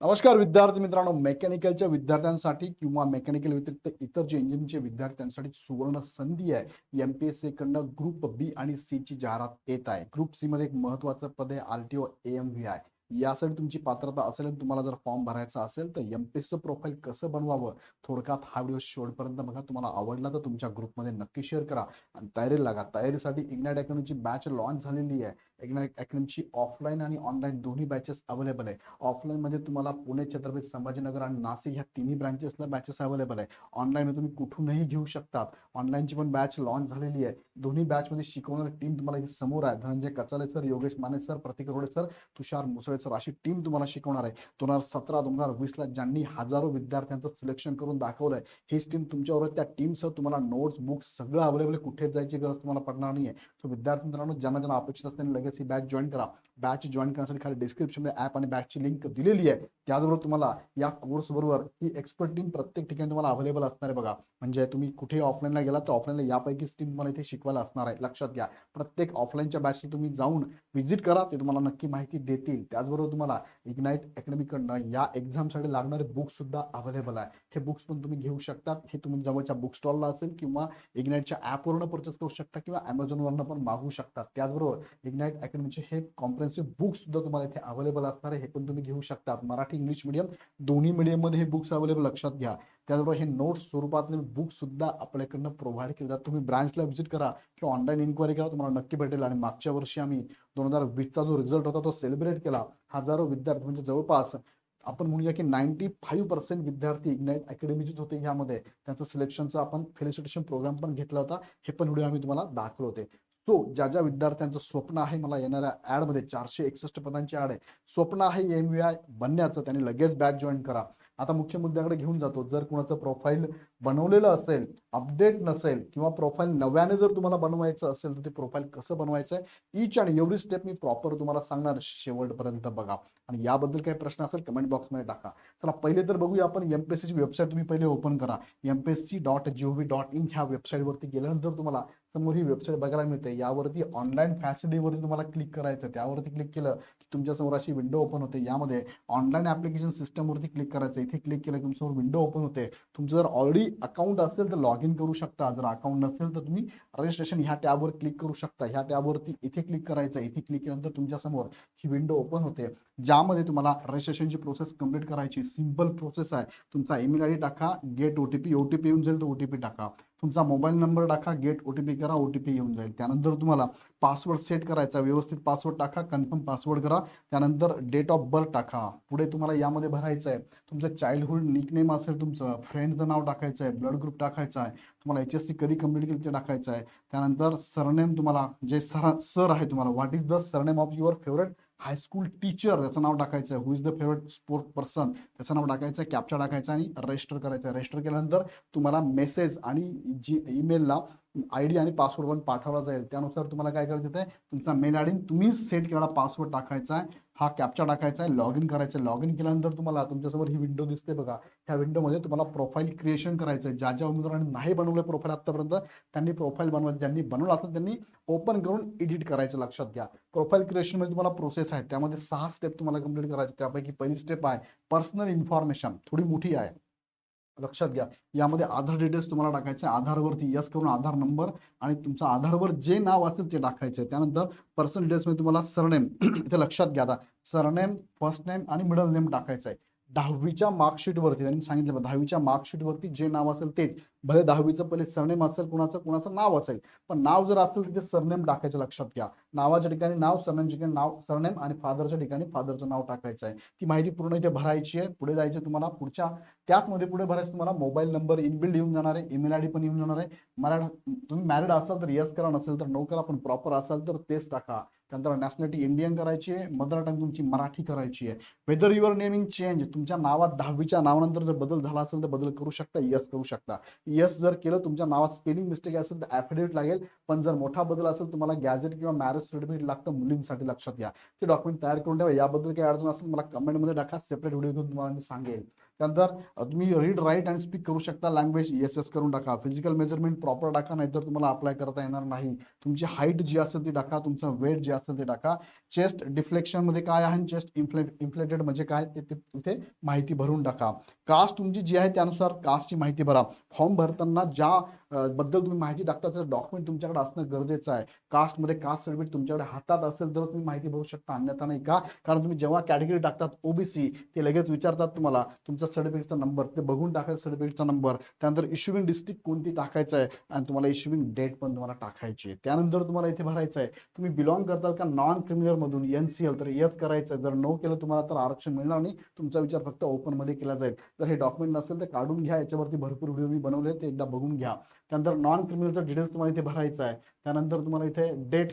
नमस्कार विद्यार्थी मित्रांनो, मेकॅनिकलच्या विद्यार्थ्यांसाठी किंवा मेकॅनिकल व्यतिरिक्त इतर जे इंजिनिअरिंगचे विद्यार्थ्यांसाठी सुवर्ण संधी आहे. एमपीएससी कडनं ग्रुप बी आणि सी ची जाहिरात येत आहे. ग्रुप सी मध्ये एक महत्वाचं पद आहे आरटीओ एएमव्हीआय. यासाठी तुमची पात्रता असेल आणि तुम्हाला जर फॉर्म भरायचा असेल तर एमपीएससी प्रोफाईल कसं बनवावं, थोडक्यात हा व्हिडिओ शेवटपर्यंत बघा. तुम्हाला आवडला तर तुमच्या ग्रुपमध्ये नक्की शेअर करा आणि तयारी लागा. तयारीसाठी इग्नाइट अकॅडमीची बॅच लॉन्च झालेली आहे. इग्नाइट अकॅडमीची ऑफलाईन आणि ऑनलाईन दोन्ही बॅचेस अवेलेबल आहे. ऑफलाईन मध्ये तुम्हाला पुणे, छत्रपती संभाजीनगर आणि नाशिक ह्या तिन्ही ब्रांचेसला बॅचेस अवेलेबल आहे. ऑनलाईन तुम्ही कुठूनही घेऊ शकतात. ऑनलाईनची पण बॅच लॉन्च झालेली आहे. दोन्ही बॅच मध्ये शिकवणारी टीम तुम्हाला इथे समोर आहे. धनंजय कचाले सर, योगेश माने सर, प्रतीक रोडे सर, तुषार मुसळे सर अशी टीम तुम्हाला शिकवणार आहे. 2017-2020 ला ज्यांनी हजारो विद्यार्थ्यांचं सिलेक्शन करून दाखवलंय, हीच टीम तुमच्यावर. त्या टीमसह तुम्हाला नोट्स, बुक्स सगळं अवेलेबल. कुठे जायची गरज तुम्हाला पडणार नाहीये. सो विद्यार्थी मित्रांनो, ज्यांना ज्यांना अपेक्षित असते लगेच ही बॅच जॉईन करा. बॅच जॉईन करण्यासाठी खाली डिस्क्रिप्शनमध्ये ऍप आणि बॅचची लिंक दिलेली आहे. त्याचबरोबर तुम्हाला या कोर्स बरोबर ही एक्सपर्ट टीम प्रत्येक ठिकाणी तुम्हाला अवेलेबल असणार आहे बघा. म्हणजे तुम्ही कुठेही ऑफलाईनला गेला तर ऑफलाईनला यापैकीच टीम तुम्हाला इथे शिकवायला असणार आहे. लक्षात घ्या, प्रत्येक ऑफलाईनच्या बॅचची तुम्ही जाऊन व्हिजिट करा, ते तुम्हाला नक्की माहिती देतील. त्याचबरोबर तुम्हाला इग्नाइट अकॅडमीकडनं या एक्झामसाठी लागणारे बुक्स सुद्धा अवेलेबल आहे. हे बुक्स पण तुम्ही घेऊ शकतात. हे तुम्ही जवळच्या बुक स्टॉलला असेल किंवा इग्नाइटच्या ॲपवरून परचेस करू शकता किंवा अमेझॉनवरनं पण मागवू शकता. त्याचबरोबर इग्नाइट अकॅडमीचे हे कॉम्प्रेहेन्सिव्ह बुक्स सुद्धा तुम्हाला इथे अवेलेबल असणार आहे. हे पण तुम्ही घेऊ शकता. मराठी इंग्लिश मीडियम दोन्ही मीडियम मध्ये हे बुक्स अवेलेबल, लक्षात घ्या. त्याचबरोबर हे नोट्स स्वरूपातले बुक्स सुद्धा आपल्याकडनं प्रोव्हाइड केले जातात. तुम्ही ब्रांचला व्हिजिट करा किंवा ऑनलाईन इन्क्वायरी करा, तुम्हाला नक्की भेटेल. आणि मागच्या वर्षी आम्ही 2020चा जो रिझल्ट होता तो सेलिब्रेट केला. हजारो विद्यार्थी म्हणजे जवळपास आपण म्हणूया की 95% विद्यार्थी इग्नाइट अकॅडमीचेच होते. ह्यामध्ये त्यांचं सिलेक्शनचा आपण फेलिसिटेशन प्रोग्राम पण घेतला होता. हे पण व्हिडिओ आम्ही तुम्हाला दाखवले होते. सो ज्या ज्या विद्यार्थ्यांचं स्वप्न आहे, मला येणाऱ्या ऍडमध्ये 461 पदांची ऍड आहे, स्वप्न आहे एमव्हीआय बनण्याचं, त्यांनी लगेच बॅच जॉईन करा. आता मुख्य मुद्द्याकडे घेऊन जातो. जर कुणाचं प्रोफाईल बनवलेलं असेल, अपडेट नसेल किंवा प्रोफाईल नव्याने जर तुम्हाला बनवायचं असेल तर ते प्रोफाईल कसं बनवायचं आहे, ईच आणि एव्हरी स्टेप मी प्रॉपर तुम्हाला सांगणार. शेवटपर्यंत बघा आणि याबद्दल काही प्रश्न असेल कमेंट बॉक्समध्ये टाका. चला पहिले तर बघूया आपण एमपीएससीची वेबसाईट. तुम्ही पहिले ओपन करा mpsc.gov.in. ह्या वेबसाईटवरती गेल्यानंतर तुम्हाला समोर ही वेबसाईट बघायला मिळते. यावरती ऑनलाईन फॅसिलिटीवरती तुम्हाला क्लिक करायचं. त्यावरती क्लिक केलं की तुमच्या समोर अशी विंडो ओपन होते. यामध्ये ऑनलाईन ऍप्लिकेशन सिस्टमवरती क्लिक करायचं. इथे क्लिक केलं की तुमच्यासमोर विंडो ओपन होते. तुमचं जर ऑलरेडी अकाउंट असेल तर लॉग इन करू शकता. जर अकाउंट नसेल तर तुम्ही रजिस्ट्रेशन ह्या टॅबवर क्लिक करू शकता. ह्या टॅबवरती इथे क्लिक करायचं. इथे क्लिक केल्यानंतर तुमच्या समोर ही विंडो ओपन होते, ज्यामध्ये तुम्हाला रजिस्ट्रेशनची प्रोसेस कंप्लीट करायची. सिंपल प्रोसेस आहे. तुमचा ईमेल आयडी टाका, गेट ओटीपी. ओटीपी येऊन जाईल तर ओटीपी टाका. तुमचा मोबाईल नंबर टाका, गेट ओटीपी करा, ओटीपी येऊन जाईल. त्यानंतर तुम्हाला पासवर्ड सेट करायचा. व्यवस्थित पासवर्ड टाका, कन्फर्म पासवर्ड करा. त्यानंतर डेट ऑफ बर्थ टाका. पुढे तुम्हाला यामध्ये भरायचं आहे तुमचं चाइल्डहुड निकनेम असेल, तुमचं फ्रेंडचं नाव टाकायचं आहे, ब्लड ग्रुप टाकायचा आहे, तुम्हाला एचएससी कधी कंप्लीट केली ते टाकायचं आहे. त्यानंतर सरनेम, तुम्हाला जे सर आहे तुम्हाला, what is the surname of your favourite high school teacher, त्याचं नाव टाकायचं आहे. Who is the favourite sport person, त्याचं नाव टाकायचं आहे. कॅप्चा टाकायचा आणि रजिस्टर करायचं आहे. रजिस्टर केल्यानंतर तुम्हाला मेसेज आणि जी ईमेलला आयडी आणि पासवर्ड पण पाठवला जाईल. त्यानुसार तुम्हाला काय करायचं आहे, तुमचा मेल आयडी तुम्हीच सेट केलेला पासवर्ड टाकायचा आहे, हा कॅप्चा टाकायचा आहे, लॉग इन करायचं आहे. लॉग इन केल्यानंतर तुम्हाला तुमच्यासमोर ही विंडो दिसते बघा. ह्या विंडोमध्ये तुम्हाला प्रोफाईल क्रिएशन करायचं आहे. ज्या ज्या उमेदवारांनी नाही बनवलं प्रोफाईल आतापर्यंत त्यांनी प्रोफाईल बनवायचं. ज्यांनी बनवलं असेल त्यांनी ओपन करून एडिट करायचं. लक्षात घ्या, प्रोफाईल क्रिएशन मध्ये तुम्हाला प्रोसेस आहे. त्यामध्ये 6 स्टेप तुम्हाला कंप्लीट करायचे. त्यापैकी पहिली स्टेप आहे पर्सनल इन्फॉर्मेशन, थोडी मोठी आहे, लक्षात घ्या. यामध्ये आधार डिटेल्स तुम्हाला टाकायचे. आधारवरती यस करून आधार नंबर आणि तुमचं आधारवर जे नाव असेल ते टाकायचं. त्यानंतर पर्सनल डिटेल्स मध्ये तुम्हाला सरनेम इथे लक्षात घ्या, आता सरनेम, फर्स्ट नेम आणि मिडल नेम टाकायचं आहे. 10वीच्या मार्कशीट वरती त्यांनी सांगितलं, 10वीच्या मार्कशीट वरती जे नाव असेल तेच. भले 10वीचं पहिले सरनेम असेल, कुणाचं नाव असेल, पण नाव जर असेल तिथे सरनेम टाकायचं. लक्षात घ्या, नावाच्या ठिकाणी नाव, सरनेमच्या ठिकाणी नाव सरनेम आणि फादरच्या ठिकाणी फादरचं नाव टाकायचं आहे. ती माहिती पूर्ण इथे भरायची आहे. पुढे जायचं तुम्हाला. पुढच्या त्याच मध्ये पुढे भरायचं तुम्हाला मोबाईल नंबर इनबिल्ड येऊन जाणार आहे, ईमेल आयडी पण येऊन जाणार आहे. तुम्ही मॅरिड असाल तर येस करा, नसेल तर नो करा, पण प्रॉपर असाल तर तेच टाका. त्यानंतर नॅशनॅलिटी इंडियन करायची आहे, मदर टंग तुमची मराठी करायची आहे. वेदर युअर नेमिंग चेंज, तुमच्या नावात 10वीच्या नावानंतर जर बदल झाला असेल तर बदल करू शकता, येस करू शकता. येस जर केलं, तुमच्या नावात स्पेलिंग मिस्टेक असेल तर ऍफिडेविट लागेल. पण जर मोठा बदल असेल तुम्हाला गॅजेट किंवा मॅरेज सर्टिफिकेट लागतं मुलींसाठी. लक्षात घ्या, ते डॉक्युमेंट तयार करून ठेवा. याबद्दल काही अडचण असेल मला कमेंटमध्ये टाका, सेपरेट व्हिडिओ घेऊन तुम्हाला मी सांगेल. त्यानंतर तुम्ही रीड राईट आणि स्पीक करू शकता, लँग्वेज येस येस करून टाका, फिजिकल मेजरमेंट प्रॉपर टाका, नाहीतर तुम्हाला अप्लाय करता येणार नाही. तुमची हाईट जी असेल ती टाका, तुमचं वेट जे असेल ते टाका. चेस्ट डिफ्लेक्शन मध्ये काय आहे, चेस्ट इन्फ्लेटेड म्हणजे काय ते तिथे माहिती भरून टाका. कास्ट तुमची जी आहे त्यानुसार कास्टची माहिती भरा. फॉर्म भरताना ज्या बद्दल तुम्ही माहिती टाकता त्याचं डॉक्युमेंट तुमच्याकडे असणं गरजेचं आहे. कास्टमध्ये कास्ट सर्टिफिकेट तुमच्याकडे हातात असेल तर तुम्ही माहिती भरू शकता, अन्यथा नाही. का? कारण तुम्ही जेव्हा कॅटेगरी टाकतात ओबीसी, ते लगेच विचारतात तुम्हाला तुमचा सर्टिफिकेटचा नंबर, ते बघून टाकायचा सर्टिफिकेटचा नंबर. त्यानंतर इश्युइंग डिस्ट्रिक्ट कोणती टाकायचं आहे आणि तुम्हाला इश्युइंग डेट पण तुम्हाला टाकायची आहे. त्यानंतर तुम्हाला इथे भरायचं आहे तुम्ही बिलॉंग करतात का नॉन क्रिमिनल मधून, एनसीएल, तर येस करायचं. जर नो केलं तुम्हाला तर आरक्षण मिळणार नाही, तुमचा विचार फक्त ओपन मध्ये केला जाईल. जर हे डॉक्युमेंट नसेल तर काढून घ्या, याच्यावरती भरपूर व्हिडिओ मी बनवले, ते एकदा बघून घ्या. त्यानंतर नॉन क्रिमिनलचा डिटेल्स तुम्हाला इथे भरायचा आहे. त्यानंतर तुम्हाला इथे डेट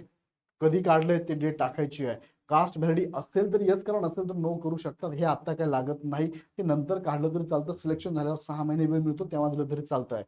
कधी काढलंय ते डेट टाकायची आहे. कास्ट व्हॅलिडी असेल तर येस करा, नसेल तर नो करू शकतात. हे आता काय लागत नाही, ते नंतर काढलं तरी चालतं. सिलेक्शन झाल्यावर 6 महिने वेळ मिळतो, तेव्हा दिलं तरी चालतंय.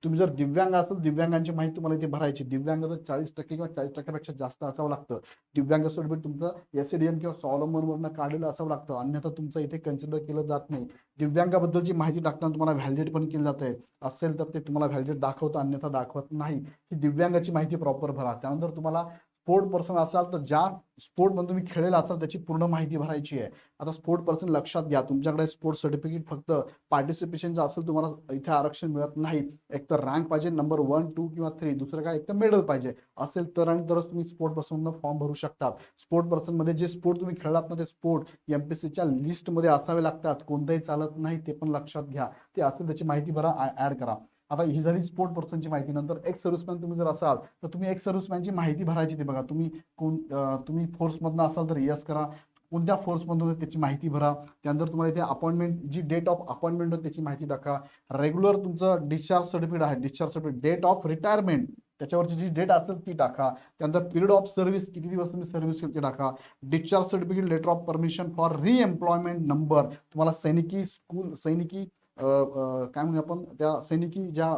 तुम्ही जर दिव्यांग असेल, दिव्यांगांची माहिती तुम्हाला इथे भरायची. दिव्यांग जर 40% किंवा 40% जास्त असावं लागतं. दिव्यांग सर्टिफिकेट तुमचं एसडीएम किंवा स्वावलंबन काढलेलं असावं लागतं, अन्यथा तुमचं इथे कन्सिडर केलं जात नाही. दिव्यांगाबद्दलची माहिती टाकताना तुम्हाला व्हॅलिडेट पण केली जाते, असेल तर ते तुम्हाला व्हॅलिडेट दाखवतं, अन्यथा दाखवत नाही. ही दिव्यांगाची माहिती प्रॉपर भरा. त्यानंतर तुम्हाला स्पोर्ट पर्सन असाल तर ज्या स्पोर्ट मध्ये तुम्ही खेळलेला असाल त्याची पूर्ण माहिती भरायची आहे. आता स्पोर्ट पर्सन लक्षात घ्या, तुमच्याकडे स्पोर्ट सर्टिफिकेट फक्त पार्टिसिपेशनचं असेल तुम्हाला इथे आरक्षण मिळत नाही. एक तर रँक पाहिजे, नंबर 1, 2 किंवा 3, दुसरं काय एक तर मेडल पाहिजे असेल तर, आणि तरच तुम्ही स्पोर्ट पर्सन फॉर्म भरू शकतात. स्पोर्ट पर्सन मध्ये जे स्पोर्ट तुम्ही खेळलात ना ते स्पोर्ट एमपीसीच्या लिस्ट मध्ये असावे लागतात, कोणताही चालत नाही, ते पण लक्षात घ्या. ते असेल त्याची माहिती भरा, ऍड करा. आता ही झाली स्पोर्ट पर्सनची माहिती. नंतर एक्स सर्व्हिसमॅन तुम्ही जर असाल तर तुम्ही एक्स सर्व्हिसमॅनची माहिती भरायची. ते बघा, तुम्ही फोर्समधनं असाल तर येस करा, कोणत्या फोर्समधून त्याची माहिती भरा. त्यानंतर तुम्हाला इथे अपॉइंटमेंट, जी डेट ऑफ अपॉइंटमेंट त्याची माहिती टाका. रेग्युलर तुमचं डिस्चार्ज सर्टिफिकेट आहे, discharge certificate, date of retirement त्याच्यावरची जी डेट असेल ती टाका. त्यानंतर पिरियड ऑफ सर्व्हिस, किती दिवस तुम्ही सर्व्हिस केली ते टाका. Discharge certificate, letter of permission for reemployment number, तुम्हाला सैनिकी स्कूल, सैनिकी काय म्हणू आपण, त्या सैनिकी ज्या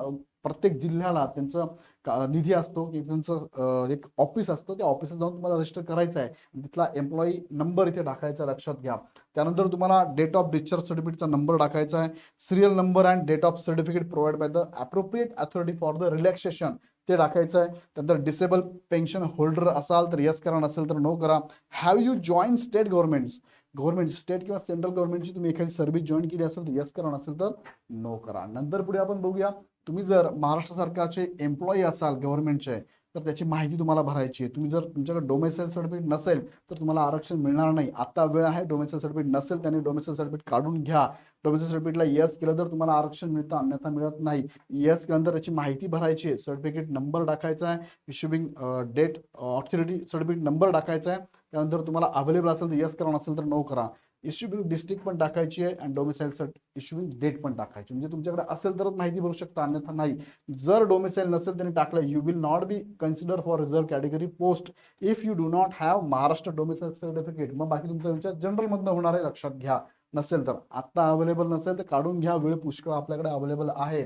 प्रत्येक जिल्ह्याला त्यांचं निधी असतो की त्यांचं एक ऑफिस असतं, त्या ऑफिसात जाऊन तुम्हाला रजिस्टर करायचं आहे, तिथला एम्प्लॉई नंबर इथे टाकायचा, लक्षात घ्या. त्यानंतर तुम्हाला डेट ऑफ डिस्चार्ज सर्टिफिकेटचा नंबर टाकायचा आहे. Serial number and date of certificate provide by the appropriate authority for the relaxation, ते टाकायचं आहे. त्यानंतर डिसेबल पेन्शन होल्डर असाल तर येस करा, नसेल तर नो करा. Have you join state government state किंवा सेंट्रल गव्हर्नमेंटची तुम्ही एखादी सर्व्हिस जॉईन केली असेल तर येस करा, नसेल तर नो करा. नंतर पुढे आपण बघूया, तुम्ही जर महाराष्ट्र सरकारचे एम्प्लॉई असाल गव्हर्नमेंटचे तर त्याची माहिती तुम्हाला भरायची आहे. तुम्ही जर तुमच्याकडे डोमेसाईल सर्टिफिकेट नसेल तर तुम्हाला आरक्षण मिळणार नाही. आता वेळ आहे, डोमेसाईल सर्टिफिकेट नसेल त्याने डोमेसाईल सर्टिफिकेट काढून घ्या. डोमेसाईल सर्टिफिकेटला येस केलं तर तुम्हाला आरक्षण मिळतं, अन्यथा मिळत नाही. येस केल्यानंतर त्याची माहिती भरायची आहे. सर्टिफिकेट नंबर टाकायचा आहे, issuing date, authority certificate number टाकायचा आहे. त्यानंतर तुम्हाला अवेलेबल असेल तर येस करा, नसेल तर नो करा. इश्युइंग डिस्ट्रिक्ट पण टाकायची आहे आणि डोमेसाईल इश्युइंग डेट पण टाकायची. म्हणजे तुमच्याकडे असेल तरच माहिती भरू शकता, अन्यथा नाही. जर डोमेसाईल नसेल त्यांनी टाकलं, you will not be consider for reserve category post if you do not have Maharashtra domicile certificate. मग बाकी तुमचा विचार जनरल मधनं होणार आहे, लक्षात घ्या. नसेल तर, आता अवेलेबल नसेल तर काढून घ्या, वेळ पुष्कळ आपल्याकडे अवेलेबल आहे.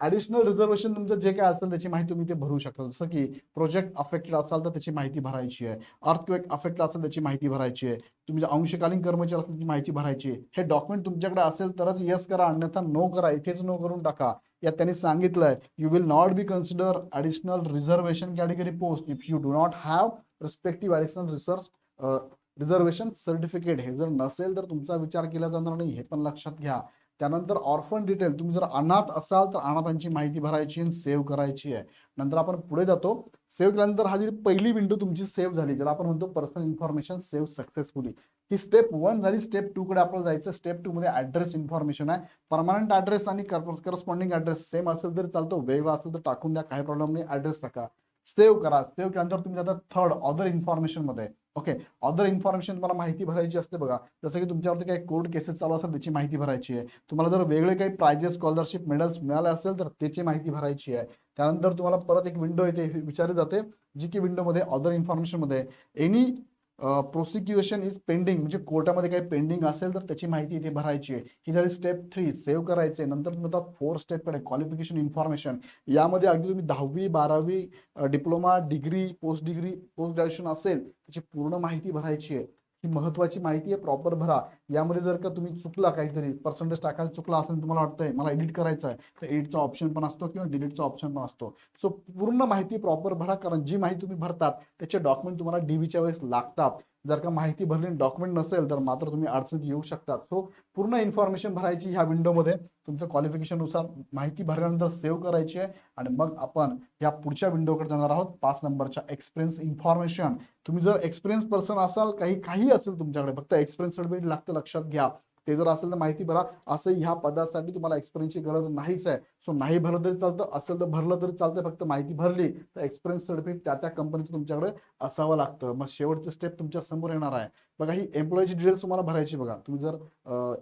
ऍडिशनल रिझर्वेशन तुमचं जे काय असेल त्याची माहिती तुम्ही ते भरू शकता. जसं की प्रोजेक्ट अफेक्टेड असाल तर त्याची माहिती भरायची आहे. अर्थक्वेक अफेक्टेड असेल त्याची माहिती भरायची आहे. तुम्ही जर अंशकालीन कर्मचारी असेल त्याची माहिती भरायची आहे. हे डॉक्युमेंट तुमच्याकडे असेल तरच येस करा, अन्यथा नो करा. इथेच नो करून टाका. यात त्यांनी सांगितलंय, you will not be consider additional reservation category post if you do not have respective additional reservation certificate. हे जर नसेल तर तुमचा विचार केला जाणार नाही, हे पण लक्षात घ्या. त्यानंतर ऑर्फन डिटेल, तुम्ही जर अनाथ असाल तर अनाथांची माहिती भरायची आणि सेव्ह करायची आहे. नंतर आपण पुढे जातो. सेव्ह केल्यानंतर हा जी पहिली विंडो तुमची सेव्ह झाली, ज्याला आपण म्हणतो पर्सनल इन्फॉर्मेशन सेव्ह सक्सेसफुली, ही स्टेप 1 झाली. स्टेप 2 कडे आपल्याला जायचं. स्टेप 2 मध्ये ऍड्रेस इन्फॉर्मेशन आहे. परमनंट ऍड्रेस आणि करस्पॉन्डिंग ऍड्रेस सेम असेल तरी चालतो, वेगळा असेल तर टाकून द्या, काही प्रॉब्लेम नाही. ऍड्रेस टाका, सेव्ह करा. सेव्ह केल्यानंतर तुम्ही जाता थर्ड अदर इन्फॉर्मेशन मध्ये. ओके, अदर इन्फॉर्मेशन तुम्हाला माहिती भरायची असते बघा. जसं की तुमच्यावरती काही कोर्ट केसेस चालू असेल त्याची माहिती भरायची आहे. तुम्हाला जर वेगळे काही प्राइजेस, स्कॉलरशिप, मेडल्स मिळाले असेल तर त्याची माहिती भरायची आहे. त्यानंतर तुम्हाला परत एक विंडो येते, विचारली जाते, जी की विंडोमध्ये अदर इन्फॉर्मेशन मध्ये एनी प्रोसिक्युशन इज पेंडिंग, म्हणजे कोर्टामध्ये काही पेंडिंग असेल तर त्याची माहिती इथे भरायची आहे. ही झाली स्टेप 3, सेव्ह करायचे. नंतर तुम्ही 4 स्टेप कडे, क्वालिफिकेशन इन्फॉर्मेशन. यामध्ये अगदी तुम्ही 10वी 12वी डिप्लोमा, डिग्री, पोस्ट ग्रॅज्युएशन असेल त्याची पूर्ण माहिती भरायची आहे. ही महत्वाची माहिती आहे, प्रॉपर भरा. यामध्ये जर का तुम्ही चुकला काहीतरी पर्सेंटेज टाकायला चुकला असेल, तुम्हाला वाटतंय मला एडिट करायचं आहे, तर एडिटचा ऑप्शन पण असतो किंवा डिलीटचा ऑप्शन पण असतो. सो पूर्ण माहिती प्रॉपर भरा, कारण जी माहिती तुम्ही भरतात त्याचे डॉक्युमेंट तुम्हाला डीबीच्या वेळेस लागतात. जर का माहिती भरली डॉक्युमेंट नसेल तर मात्र तुम्ही अडचणीत येऊ शकतात. सो पूर्ण इन्फॉर्मेशन भरायची ह्या विंडोमध्ये, तुमचं क्वालिफिकेशननुसार माहिती भरल्यानंतर सेव्ह करायची आहे. आणि मग आपण या पुढच्या विंडोकडे जाणार आहोत, 5 नंबरच्या एक्सपिरियन्स इन्फॉर्मेशन. तुम्ही जर एक्सपिरियन्स पर्सन असाल, काही असेल तुमच्याकडे, फक्त एक्सपिरियन्स सर्टिफिकेट लागतं, लक्षात घ्या. ते जर असेल तर माहिती भरा. असं ह्या पदासाठी तुम्हाला एक्सपिरियन्सची गरज नाहीच आहे. सो नाही भरलं तरी चालतं, असेल तर भरलं तरी चालतं. फक्त माहिती भरली तर एक्सपिरियन्स सर्टिफिकेट त्या कंपनीचं तुमच्याकडे असावं लागतं. मग शेवटचे स्टेप तुमच्या समोर येणार आहे. बघा, ही एम्प्लॉईची डिटेल्स तुम्हाला भरायची. बघा, तुम्ही जर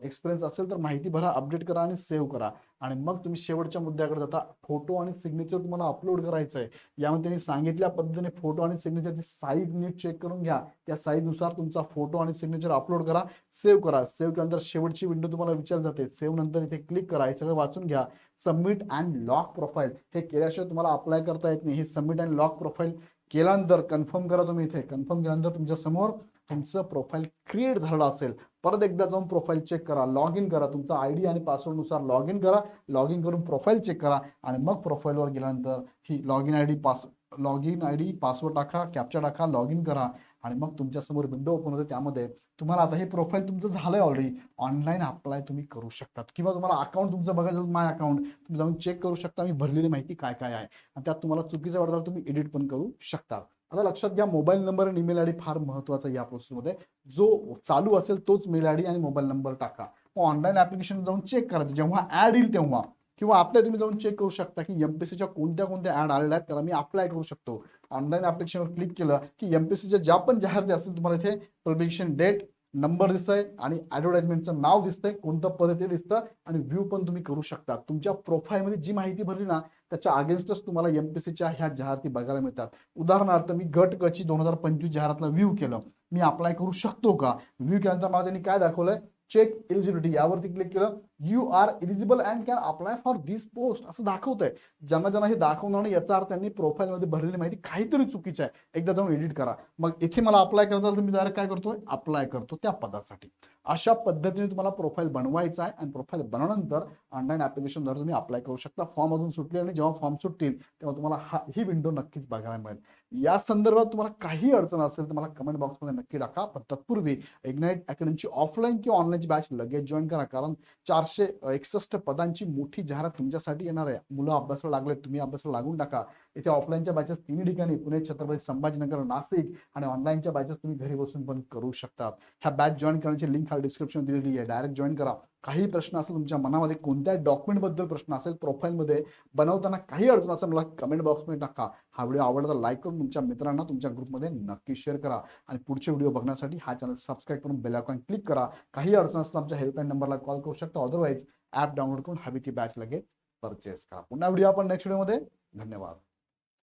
एक्सपिरियन्स असेल तर माहिती भरा, अपडेट करा आणि सेव्ह करा. आणि मग तुम्ही शेवटच्या मुद्द्याकडे जाता. फोटो आणि सिग्नेचर तुम्हाला अपलोड करायचं आहे. यामध्ये त्यांनी सांगितल्या पद्धतीने फोटो आणि सिग्नेचरची साईज नीट चेक करून घ्या. त्या साईजनुसार तुमचा फोटो आणि सिग्नेचर अपलोड करा, सेव्ह करा. सेव्ह केल्यानंतर शेवटची विंडो तुम्हाला विचारली जाते. सेव्ह नंतर इथे क्लिक करा. हे सगळं वाचून घ्या. सबमिट अँड लॉक प्रोफाईल, हे केल्याशिवाय तुम्हाला अप्लाय करता येत नाही. हे सबमिट अँड लॉक प्रोफाईल केल्यानंतर कन्फर्म करा. तुम्ही इथे कन्फर्म केल्यानंतर तुमच्या समोर तुमचं प्रोफाईल क्रिएट झालं असेल. परत एकदा जाऊन प्रोफाईल चेक करा, लॉग इन करा. तुमचा आयडी आणि पासवर्ड नुसार लॉग इन करा. लॉग इन करून प्रोफाईल चेक करा. आणि मग प्रोफाईलवर गेल्यानंतर ही लॉग इन आयडी पासवर्ड टाका, कॅप्चा टाका, लॉग इन करा. आणि मग तुमच्या समोर विंडो ओपन होते. त्यामध्ये तुम्हाला आता हे प्रोफाईल तुमचं झालंय ऑलरेडी, ऑनलाईन अप्लाय तुम्ही करू शकतात. किंवा तुम्हाला अकाउंट तुमचं बघायचं, माय अकाउंट तुम्ही जाऊन चेक करू शकता मी भरलेली माहिती काय काय आहे. आणि त्यात तुम्हाला चुकीचं वाटतं तुम्ही एडिट पण करू शकता. आता लक्षात घ्या, मोबाईल नंबर आणि ईमेल आयडी फार महत्वाचा या प्रोसेसमध्ये. जो चालू असेल तोच मेल आयडी आणि मोबाईल नंबर टाका. ऑनलाईन ऍप्लिकेशन जाऊन चेक करायचं जेव्हा ऍड येईल तेव्हा, किंवा आपल्या तुम्ही जाऊन चेक करू शकता की एमपीएससीच्या कोणत्या ऍड आलेल्या आहेत, त्याला मी अप्लाय करू शकतो. ऑनलाईन ऍप्लिकेशनवर क्लिक केलं की एमपीएससीच्या ज्या पण जाहिराती असतील तुम्हाला इथे पब्लिकेशन डेट, नंबर दिसतंय आणि ऍडव्हर्टाइजमेंटचं नाव दिसतंय, कोणतं पद ते दिसतं. आणि व्ह्यू पण तुम्ही करू शकता. तुमच्या प्रोफाईलमध्ये जी माहिती भरली ना त्याच्या अगेन्स्टच तुम्हाला एमपीएससीच्या ह्या जाहिराती बघायला मिळतात. उदाहरणार्थ, मी गट क ची 2025 जाहिरातला व्ह्यू केलं, मी अप्लाय करू शकतो का? व्ह्यू केल्यानंतर मला त्यांनी काय दाखवलंय, चेक एलिजिबिलिटी, यावरती क्लिक केलं, you are eligible and can apply for this post असं दाखवतंय. ज्यांना ज्यांना हे दाखवणार नाही याचा अर्थ त्यांनी प्रोफाईलमध्ये भरलेली माहिती काहीतरी चुकीचं आहे. एकदा जाऊन एडिट करा. मग इथे मला अप्लाय करायचं असेल तर मी डायरेक्ट काय करतोय, अप्लाय करतो त्या पदासाठी. अशा पद्धतीने तुम्हाला प्रोफाईल बनवायचा आहे. आणि प्रोफाईल बनवल्यानंतर ऑनलाईन ऍप्लिकेशनद्वारे तुम्ही अप्लाय करू शकता. फॉर्म अजून सुटले आणि जेव्हा फॉर्म सुटतील तेव्हा तुम्हाला ही विंडो नक्कीच बघायला मिळेल. या संदर्भात तुम्हाला काही अडचण असेल तर मला कमेंट बॉक्समध्ये नक्की टाका. पण तत्पूर्वी इग्नाइट अकॅडमीची ऑफलाईन किंवा ऑनलाईनची बॅच लगेच जॉईन करा, कारण 461 पदांची मोठी जाहिरात तुमच्यासाठी येणार आहे. मुलं अभ्यासाला लागले, तुम्ही अभ्यासाला लागून टाका. इथे ऑफलाईनच्या बॅचेस 3 ठिकाणी, पुणे, छत्रपती संभाजीनगर, नाशिक. आणि ऑनलाईनच्या बॅचेस तुम्ही घरी बसून पण करू शकतात. ह्या बॅच जॉईन करण्याची लिंक खाली डिस्क्रिप्शन दिलेली आहे, डायरेक्ट जॉईन करा. काही प्रश्न असेल तुमच्या मनामध्ये, कोणत्या डॉक्युमेंट बद्दल प्रश्न असेल, प्रोफाईलमध्ये बनवताना काही अडचण असेल, मला कमेंट बॉक्समध्ये टाका. हा व्हिडिओ आवडला तर लाईक करून तुमच्या मित्रांना तुमच्या ग्रुपमध्ये नक्की शेअर करा. आणि पुढचे व्हिडिओ बघण्यासाठी हा चॅनल सबस्क्राईब करून बेल आयकॉन क्लिक करा. काही अडचण असेल आमच्या हेल्पलाईन नंबरला कॉल करू शकता. अदरवाईज ऍप डाउनलोड करून हवी ती बॅच लगेच परचेस करा. पुन्हा व्हिडिओ आपण नेक्स्ट व्हिडिओमध्ये. धन्यवाद.